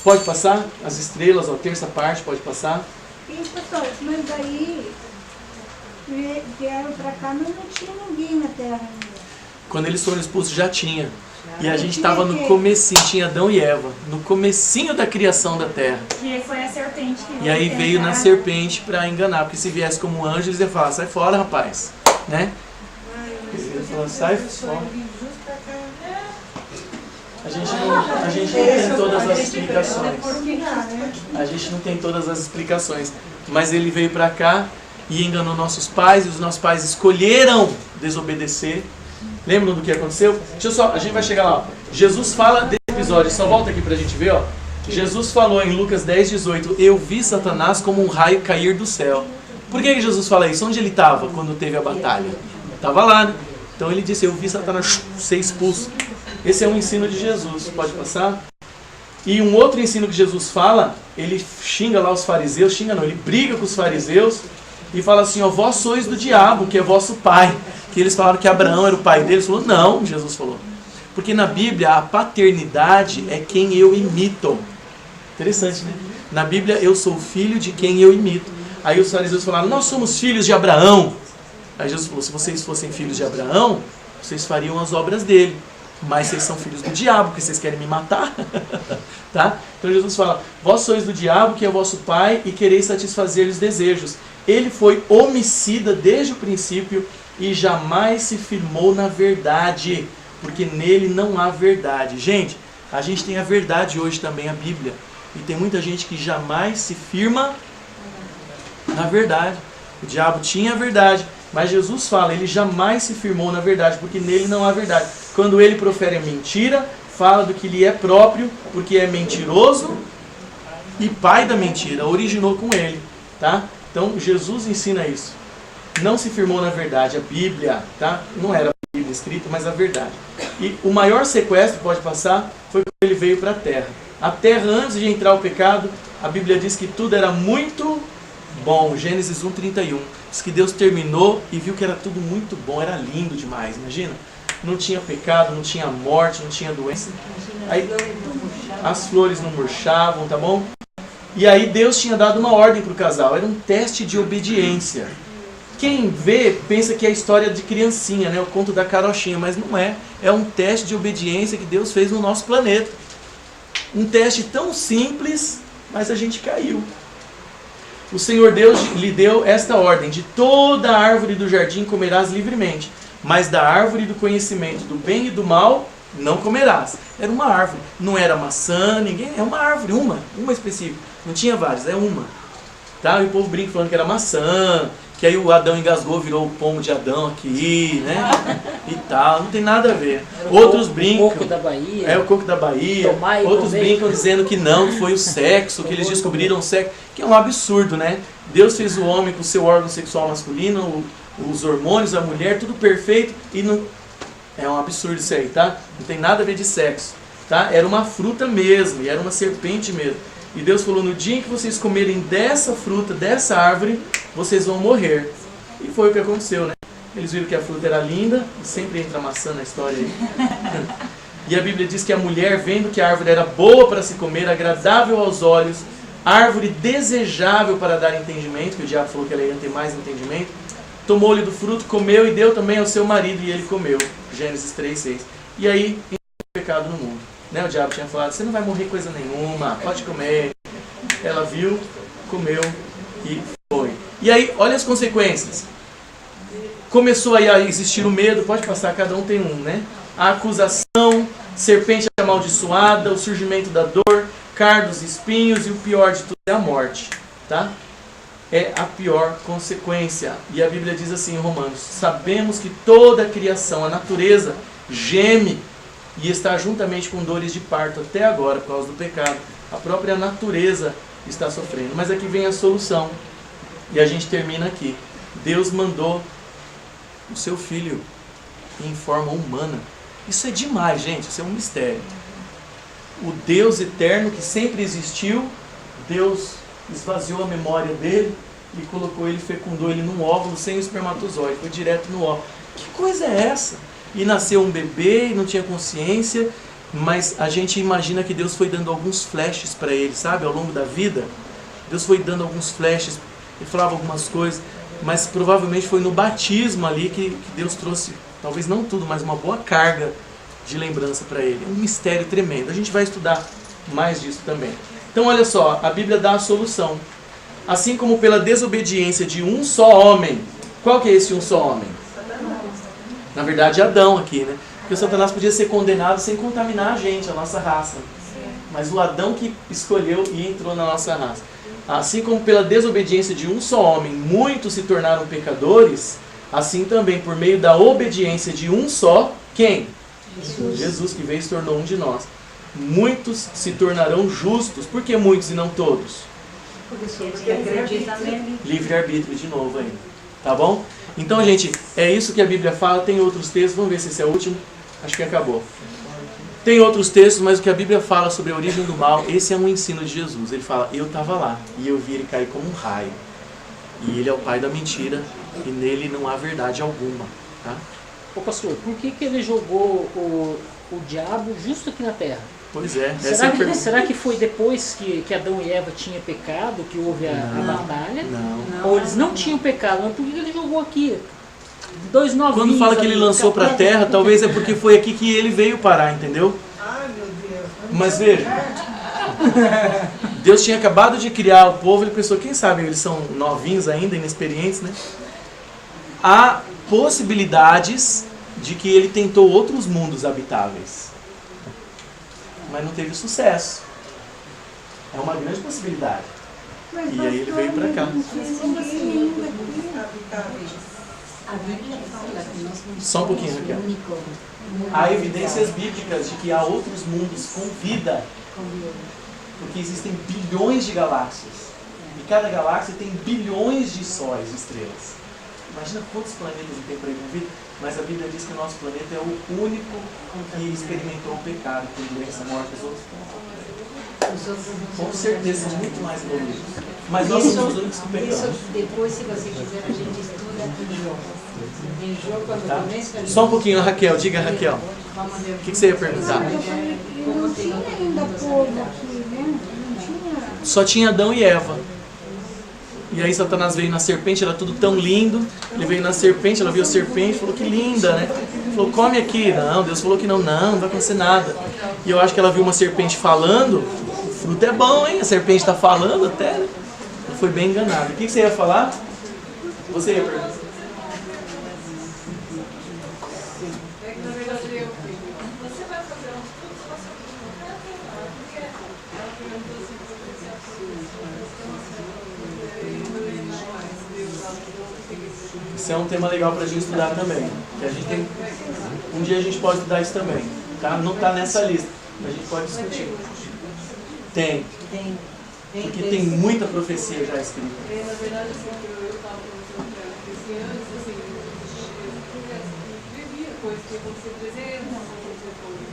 Pode passar? As estrelas, a terça parte, pode passar? E, pastor, mas daí vieram para cá, mas não tinha ninguém na Terra ainda. Quando eles foram expulsos já tinha. E a gente Tinha estava no quem? comecinho, tinha Adão e Eva, no comecinho da criação da terra. Que foi a serpente que E aí veio na tentar- serpente para enganar, porque se viesse como um anjo, eles iam falar, sai fora, rapaz. Né? Eles iam falar, sai fora. A gente não tem todas as explicações. A gente não tem todas as explicações. Mas ele veio para cá e enganou nossos pais, e os nossos pais escolheram desobedecer. Lembram do que aconteceu? Deixa eu só, a gente vai chegar lá. Ó. Jesus fala desse episódio, só volta aqui pra gente ver, ó. Jesus falou em Lucas 10:18, eu vi Satanás como um raio cair do céu. Por que Jesus fala isso? Onde ele estava quando teve a batalha? Estava lá, né? Então ele disse, eu vi Satanás ser expulso. Esse é um ensino de Jesus, pode passar? E um outro ensino que Jesus fala, ele xinga lá os fariseus, xinga não, ele briga com os fariseus e fala assim, ó, vós sois do diabo, que é vosso pai. Que eles falaram que Abraão era o pai deles, falou, não, Jesus falou. Porque na Bíblia a paternidade é quem eu imito. Interessante, né? Na Bíblia eu sou filho de quem eu imito. Aí os fariseus falaram, nós somos filhos de Abraão. Aí Jesus falou, se vocês fossem filhos de Abraão, vocês fariam as obras dele. Mas vocês são filhos do diabo, porque vocês querem me matar. Tá? Então Jesus fala, vós sois do diabo, que é vosso pai, e quereis satisfazer os desejos. Ele foi homicida desde o princípio e jamais se firmou na verdade, porque nele não há verdade. Gente, a gente tem a verdade hoje também, a Bíblia. E tem muita gente que jamais se firma na verdade. O diabo tinha a verdade, mas Jesus fala, ele jamais se firmou na verdade, porque nele não há verdade. Quando ele profere a mentira, fala do que lhe é próprio, porque é mentiroso e pai da mentira, originou com ele. Tá? Então Jesus ensina isso. Não se firmou na verdade, a Bíblia, tá? Não era a Bíblia escrita, mas a verdade. E o maior sequestro, pode passar, foi quando ele veio para a terra. A terra, antes de entrar o pecado, a Bíblia diz que tudo era muito bom. Gênesis 1:31. Diz que Deus terminou e viu que era tudo muito bom, era lindo demais, imagina? Não tinha pecado, não tinha morte, não tinha doença. Aí, as flores não murchavam, tá bom? E aí Deus tinha dado uma ordem para o casal, era um teste de obediência. Quem vê pensa que é a história de criancinha, né? O conto da carochinha, mas não é. É um teste de obediência que Deus fez no nosso planeta. Um teste tão simples, mas a gente caiu. O Senhor Deus lhe deu esta ordem: de toda a árvore do jardim comerás livremente, mas da árvore do conhecimento do bem e do mal não comerás. Era uma árvore, não era maçã, ninguém, é uma árvore, uma específica. Não tinha várias, é uma. Tá? E o povo brinca falando que era maçã, que aí o Adão engasgou, virou o pomo de Adão aqui, né? E tal, não tem nada a ver. Outros brincam. O coco da Bahia. É o coco da Bahia. Outros brincam dizendo que não, que foi o sexo, que eles descobriram o sexo, que é um absurdo, né? Deus fez o homem com o seu órgão sexual masculino, os hormônios, a mulher, tudo perfeito, e não. É um absurdo isso aí, tá? Não tem nada a ver de sexo, tá? Era uma fruta mesmo, e era uma serpente mesmo. E Deus falou: no dia em que vocês comerem dessa fruta, dessa árvore, vocês vão morrer. E foi o que aconteceu, né? Eles viram que a fruta era linda, e sempre entra maçã na história aí. E a Bíblia diz que a mulher, vendo que a árvore era boa para se comer, agradável aos olhos, árvore desejável para dar entendimento, que o diabo falou que ela ia ter mais entendimento, tomou-lhe do fruto, comeu e deu também ao seu marido, e ele comeu. Gênesis 3:6. E aí, entrou o pecado no mundo. Né? O diabo tinha falado: você não vai morrer coisa nenhuma, pode comer. Ela viu, comeu e foi. E aí, olha as consequências. Começou aí a existir o medo, pode passar, cada um tem um, né? A acusação, serpente amaldiçoada, o surgimento da dor, cardos, espinhos, e o pior de tudo é a morte, tá? É a pior consequência. E a Bíblia diz assim em Romanos: sabemos que toda a criação, a natureza, geme e está juntamente com dores de parto até agora por causa do pecado. A própria natureza está sofrendo. Mas aqui vem a solução. E a gente termina aqui. Deus mandou o seu filho em forma humana. Isso é demais, gente. Isso é um mistério. O Deus eterno que sempre existiu, Deus esvaziou a memória dele e colocou ele, fecundou ele num óvulo sem o espermatozoide. Foi direto no óvulo. Que coisa é essa? E nasceu um bebê e não tinha consciência, mas a gente imagina que Deus foi dando alguns flashes para ele, sabe? Ao longo da vida, Deus foi dando alguns flashes, ele falava algumas coisas, mas provavelmente foi no batismo ali que Deus trouxe, talvez não tudo, mas uma boa carga de lembrança para ele. É um mistério tremendo. A gente vai estudar mais disso também. Então olha só, a Bíblia dá a solução. Assim como pela desobediência de um só homem. Qual que é esse um só homem? Na verdade, Adão aqui, né? Porque o Satanás podia ser condenado sem contaminar a gente, a nossa raça. Mas o Adão que escolheu e entrou na nossa raça. Assim como pela desobediência de um só homem, muitos se tornaram pecadores, assim também por meio da obediência de um só, quem? Jesus, que veio e se tornou um de nós. Muitos se tornarão justos. Por que muitos e não todos? Porque acredita nele. Livre-arbítrio de novo aí. Tá bom? Então, gente, é isso que a Bíblia fala. Tem outros textos, vamos ver se esse é o último. Acho que acabou. Tem outros textos, mas o que a Bíblia fala sobre a origem do mal, esse é um ensino de Jesus. Ele fala: eu estava lá e eu vi ele cair como um raio. E ele é o pai da mentira e nele não há verdade alguma. Tá? Ô pastor, por que ele jogou o diabo justo aqui na terra? Pois é. Essa é a pergunta. Será que foi depois que Adão e Eva tinham pecado que houve a batalha? Não. Ou eles não tinham pecado? Mas por que ele jogou aqui? Dois novinhos. Quando fala que ele lançou para a terra, talvez é porque foi aqui que ele veio parar, entendeu? Ai, meu Deus. Mas veja, Deus tinha acabado de criar o povo, ele pensou: quem sabe eles são novinhos ainda, inexperientes, né? Há possibilidades de que ele tentou outros mundos habitáveis, mas não teve sucesso. É uma grande possibilidade. E aí ele veio para cá. A Bíblia fala que nós não Só um pouquinho, Raquel. único. Há evidências bíblicas de que há outros mundos com vida, porque existem bilhões de galáxias. E cada galáxia tem bilhões de sóis, de estrelas. Imagina quantos planetas tem por aí com vida. Mas a Bíblia diz que o nosso planeta é o único que experimentou o pecado, com doença, morte, os outros. Com certeza são muito mais evoluídos. Mas nós somos os únicos que pecamos. Isso depois, se você quiser, a gente estuda em Jó. Em Jó, quando Tá? começa ali. Só um pouquinho, Raquel. Diga, Raquel. Vamos ver O que você ia perguntar? como tem Tinha ainda povo aqui, né? Não tinha. só tinha Adão e Eva. E aí Satanás veio na serpente, era tudo tão lindo. Ele veio na serpente, ela viu a serpente, falou que linda, né? Falou, come aqui. Não, Deus falou que não vai acontecer nada. E eu acho que ela viu uma serpente falando, o fruto é bom, hein? A serpente está falando até, né? Foi bem enganada. O que você ia falar? Você ia perguntar. Isso é um tema legal pra gente estudar também. Que a gente tem... Um dia a gente pode estudar isso também. Tá? Não está nessa lista, mas a gente pode discutir. Tem. Porque tem muita profecia já escrita. Na verdade, eu estava conversando com esse antes, assim, vivia coisas que aconteciam em dezembro, acontecia coisas.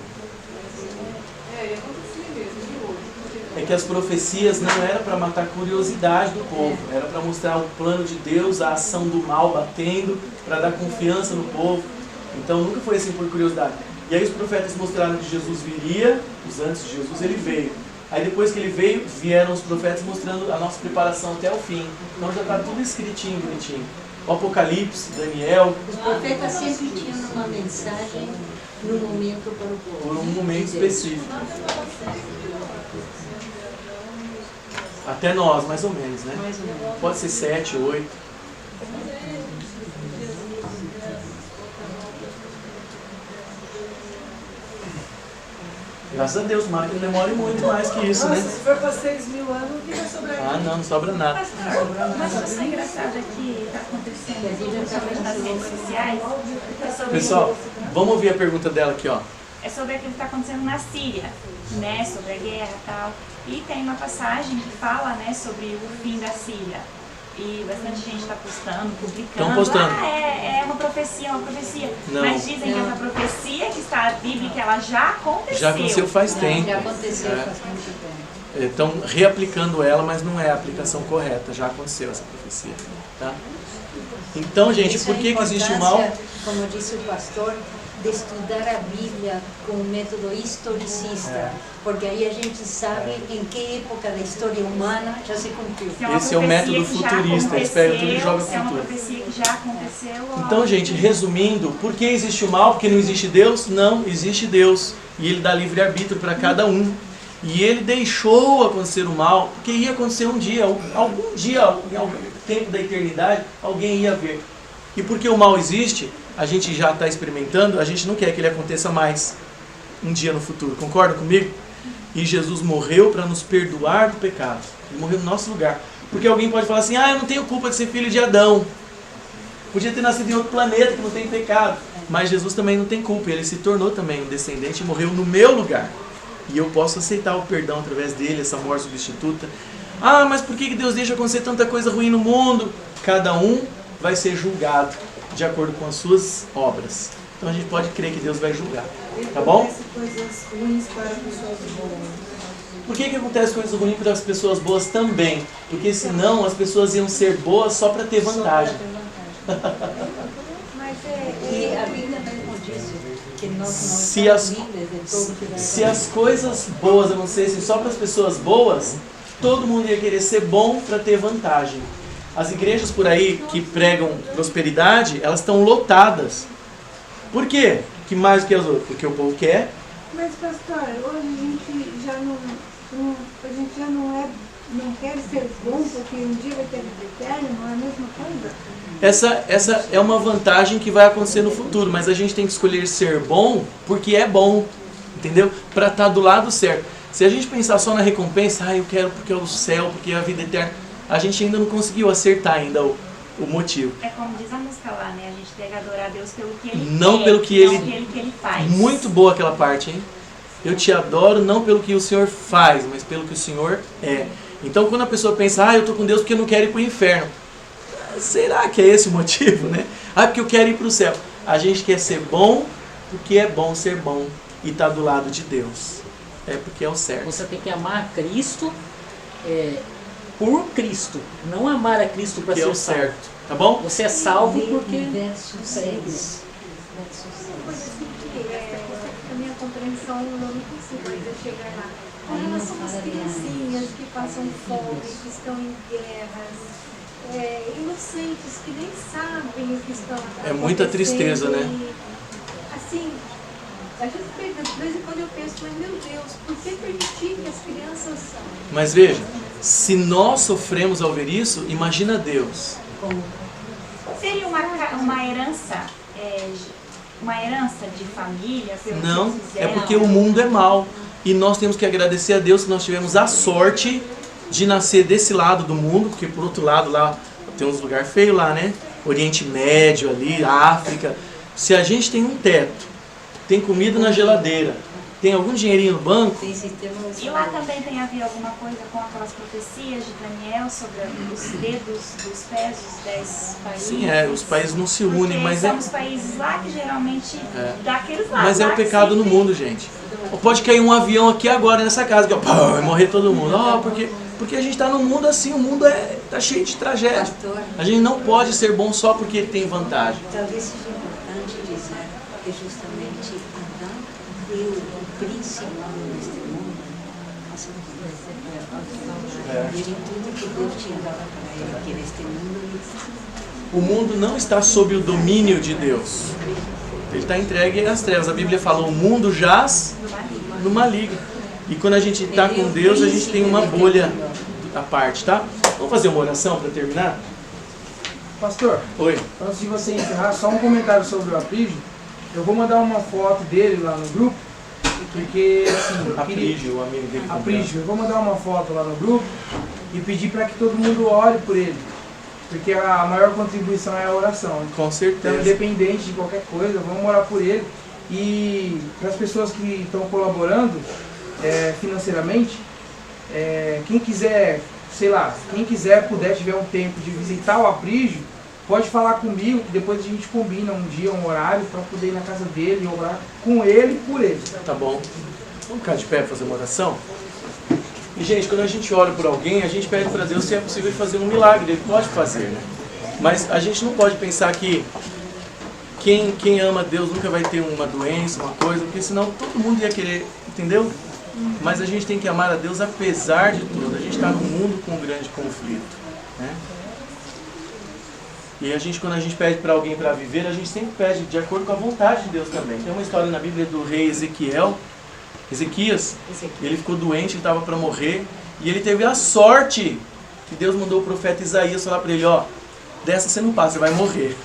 E acontecia mesmo, de hoje. É que as profecias não eram para matar a curiosidade do povo, era para mostrar o plano de Deus, a ação do mal batendo, para dar confiança no povo. Então nunca foi assim por curiosidade. E aí os profetas mostraram que Jesus viria, os antes de Jesus ele veio. Aí depois que ele veio, vieram os profetas mostrando a nossa preparação até o fim. Então já está tudo escritinho, bonitinho. O Apocalipse, Daniel. Os profetas sempre tinham uma mensagem no momento para o povo. Por um momento específico. Até nós, mais ou menos, né? Mais ou menos. Pode ser 7, 8. Graças a Deus, tomara que não demore muito mais que isso, né? Se for para 6.000 anos, o que vai sobrar? Ah, não sobra nada. Mas uma coisa engraçada que está acontecendo, principalmente nas redes sociais, é sobre, Pessoal, vamos ouvir a pergunta dela aqui, ó. é sobre aquilo que está acontecendo na Síria, né? Sobre a guerra e tal. E tem uma passagem que fala, né, sobre o fim da Síria. E bastante gente está postando, publicando. Estão postando. Ah, é uma profecia, Não. Mas dizem que essa profecia que está bíblica, ela já aconteceu. Já aconteceu faz tempo. Já aconteceu faz muito tempo. Estão reaplicando ela, mas não é a aplicação correta. Já aconteceu essa profecia. Tá? Então, gente, Isso por é que a existe o mal? importância, como disse o pastor, de estudar a Bíblia com um método historicista, porque aí a gente sabe em que época da história humana já se cumpriu. Se uma Esse é o profecia método que já futurista, eles pegam tudo e jogam aconteceu, se é uma futuro. profecia que já aconteceu. Então, gente, resumindo, por que existe o mal? Porque não existe Deus? Não, existe Deus. E Ele dá livre-arbítrio para cada um. E Ele deixou acontecer o mal, porque ia acontecer um dia, algum dia, em algum tempo da eternidade, alguém ia ver. E porque o mal existe, a gente já está experimentando, a gente não quer que ele aconteça mais um dia no futuro. Concorda comigo? E Jesus morreu para nos perdoar do pecado. Ele morreu no nosso lugar. Porque alguém pode falar assim, eu não tenho culpa de ser filho de Adão. Podia ter nascido em outro planeta que não tem pecado. Mas Jesus também não tem culpa. Ele se tornou também um descendente e morreu no meu lugar. E eu posso aceitar o perdão através dele, essa morte substituta. Mas por que Deus deixa acontecer tanta coisa ruim no mundo? Cada um vai ser julgado de acordo com as suas obras. Então a gente pode crer que Deus vai julgar. Tá bom? Coisas ruins para pessoas boas. Por que acontece coisas ruins para as pessoas boas também? Porque senão as pessoas iam ser boas só para ter vantagem. Mas E a Bíblia mesmo diz que nós Se não as- estamos livres de tudo que vai Se as coisas boas acontecessem só para as pessoas boas, todo mundo ia querer ser bom para ter vantagem. As igrejas por aí que pregam prosperidade, elas estão lotadas. Por quê? Que mais do que as outras? Porque o povo quer. Mas, pastor, hoje a gente já não quer ser bom porque um dia vai ter vida eterna, não é a mesma coisa? Essa é uma vantagem que vai acontecer no futuro, mas a gente tem que escolher ser bom porque é bom, entendeu? Para estar do lado certo. Se a gente pensar só na recompensa, eu quero porque é o céu, porque é a vida eterna, a gente ainda não conseguiu acertar ainda o motivo. É como diz a música lá, né? A gente deve adorar a Deus pelo que Ele Não é, pelo que não Ele- pelo que Ele faz. Muito boa aquela parte, hein? Eu te adoro não pelo que o Senhor faz, mas pelo que o Senhor é. Então quando a pessoa pensa, eu estou com Deus porque eu não quero ir para o inferno. Será que é esse o motivo, né? Porque eu quero ir para o céu. A gente quer ser bom porque é bom ser bom e estar do lado de Deus. É porque é o certo. Você tem que amar a Cristo por Cristo, não amar a Cristo para Porque é ser o salvo. certo, tá bom? Você é salvo porque... Verso 6. Coisa assim que a minha compreensão eu não consigo ainda chegar lá. Com relação às criancinhas que passam fome, que estão em guerras, inocentes que nem sabem o que estão acontecendo. É muita tristeza, né? Assim, a gente pergunta, de vez em quando eu penso, mas meu Deus, por que permitir que as crianças... Mas veja, se nós sofremos ao ver isso, imagina Deus. Seria uma herança, uma herança de família? Pelo Não, que é fizeram? porque o mundo é mau. E nós temos que agradecer a Deus que nós tivemos a sorte de nascer desse lado do mundo, porque por outro lado lá tem uns lugares feios lá, né? Oriente Médio ali, África. Se a gente tem um teto, tem comida na geladeira, tem algum dinheirinho no banco, Tem sistema E lá também tem a ver alguma coisa com aquelas profecias de Daniel sobre os dedos dos pés dos 10 países? sim, os países não se unem, Porque mas são os países lá que geralmente daqueles lados. mas é lá o que pecado no sempre- mundo, gente. Ou pode cair um avião aqui agora nessa casa, que ó, pá, vai morrer todo mundo. Porque a gente está num mundo assim, o mundo tá cheio de tragédia. pastor, A gente não pode ser bom só porque tem vantagem. talvez seja importante dizer que justamente Adão deu o príncipe neste mundo, ele tudo que Deus tinha dado para ele, que neste mundo O mundo não está sob o domínio de Deus. Ele está entregue às trevas. A Bíblia fala, o mundo jaz no maligno. E quando a gente está com Deus, a gente tem uma bolha à parte, tá? Vamos fazer uma oração para terminar? Pastor, Oi. antes de você encerrar, só um comentário sobre o Aprígio. Eu vou mandar uma foto dele lá no grupo, porque assim, eu queria... Aprígio, o amigo dele. Aprígio, eu vou mandar uma foto lá no grupo e pedir para que todo mundo ore por ele, porque a maior contribuição é a oração. Com Então, certeza. independente de qualquer coisa, vamos orar por ele. E para as pessoas que estão colaborando financeiramente, quem quiser, sei lá, quem quiser, puder, tiver um tempo de visitar o Aprígio, pode falar comigo, que depois a gente combina um dia, um horário, para poder ir na casa dele e orar com ele e por ele. Tá bom. Vamos ficar de pé para fazer uma oração? E, gente, quando a gente ora por alguém, a gente pede para Deus se é possível fazer um milagre. Ele pode fazer, né? Mas a gente não pode pensar que quem ama Deus nunca vai ter uma doença, uma coisa, porque senão todo mundo ia querer, entendeu? Mas a gente tem que amar a Deus apesar de tudo. A gente está num mundo com um grande conflito, né? E a gente, quando a gente pede para alguém para viver, a gente sempre pede de acordo com a vontade de Deus também. Tem uma história na Bíblia do rei Ezequias, ele ficou doente, ele estava para morrer, e ele teve a sorte que Deus mandou o profeta Isaías falar para ele, ó, dessa você não passa, você vai morrer.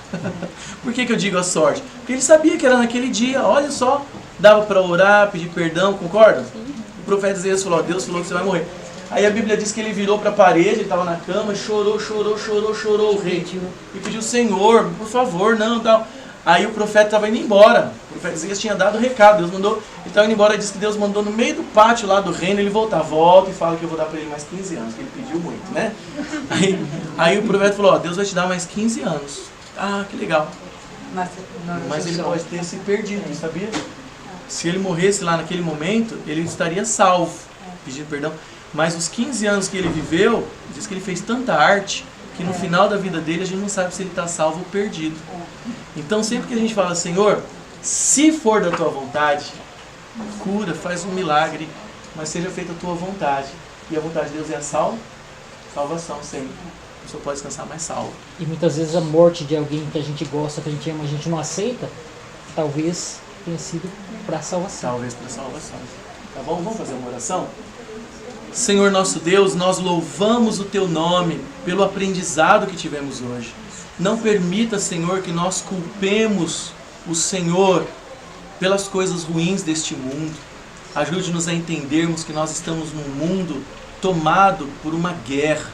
Por que eu digo a sorte? Porque ele sabia que era naquele dia, olha só, dava para orar, pedir perdão, concorda? O profeta Isaías falou, ó, Deus falou que você vai morrer. Aí a Bíblia diz que ele virou para a parede, ele estava na cama, chorou o rei. E pediu, Senhor, por favor, não, tal. Aí o profeta estava indo embora. O profeta Isaías tinha dado o recado, Deus mandou. Ele estava indo embora e disse que Deus mandou no meio do pátio lá do reino ele voltar. Volta e fala que eu vou dar para ele mais 15 anos, que ele pediu muito, né? Aí o profeta falou, ó, Deus vai te dar mais 15 anos. Ah, que legal. Mas ele pode ter se perdido, sabia? Se ele morresse lá naquele momento, ele estaria salvo, pedindo perdão. Mas os 15 anos que ele viveu, diz que ele fez tanta arte, que no final da vida dele a gente não sabe se ele está salvo ou perdido. Então sempre que a gente fala, Senhor, se for da tua vontade, cura, faz um milagre, mas seja feita a tua vontade. E a vontade de Deus é a salvação sempre. A pessoa pode descansar mais salvo. E muitas vezes a morte de alguém que a gente gosta, que a gente ama, a gente não aceita, talvez tenha sido para salvação. Talvez para salvação. Tá bom? Vamos fazer uma oração? Senhor nosso Deus, nós louvamos o Teu nome pelo aprendizado que tivemos hoje. Não permita, Senhor, que nós culpemos o Senhor pelas coisas ruins deste mundo. Ajude-nos a entendermos que nós estamos num mundo tomado por uma guerra,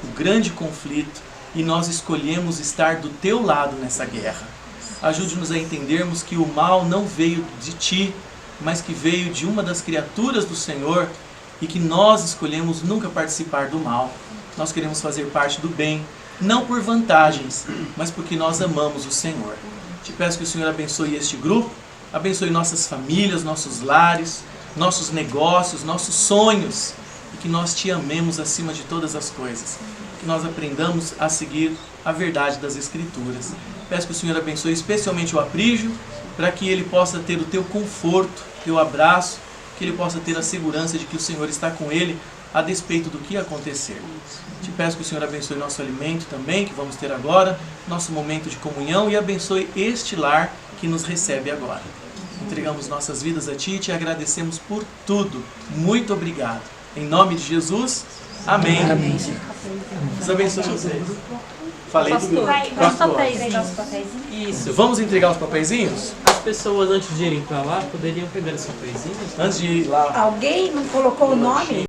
um grande conflito, e nós escolhemos estar do Teu lado nessa guerra. Ajude-nos a entendermos que o mal não veio de Ti, mas que veio de uma das criaturas do Senhor, e que nós escolhemos nunca participar do mal. Nós queremos fazer parte do bem, não por vantagens, mas porque nós amamos o Senhor. Te peço que o Senhor abençoe este grupo, abençoe nossas famílias, nossos lares, nossos negócios, nossos sonhos, e que nós Te amemos acima de todas as coisas. Que nós aprendamos a seguir a verdade das Escrituras. Peço que o Senhor abençoe especialmente o Aprígio, para que ele possa ter o Teu conforto, Teu abraço, que ele possa ter a segurança de que o Senhor está com ele a despeito do que acontecer. Te peço que o Senhor abençoe nosso alimento também, que vamos ter agora, nosso momento de comunhão, e abençoe este lar que nos recebe agora. Entregamos nossas vidas a Ti e Te agradecemos por tudo. Muito obrigado. Em nome de Jesus, amém. Deus abençoe vocês. Falei do Vai entregar os papéis. Isso. Vamos entregar os papeizinhos? As pessoas, antes de irem para lá, poderiam pegar esses papeizinhos? Antes de ir lá. Alguém não colocou o nome?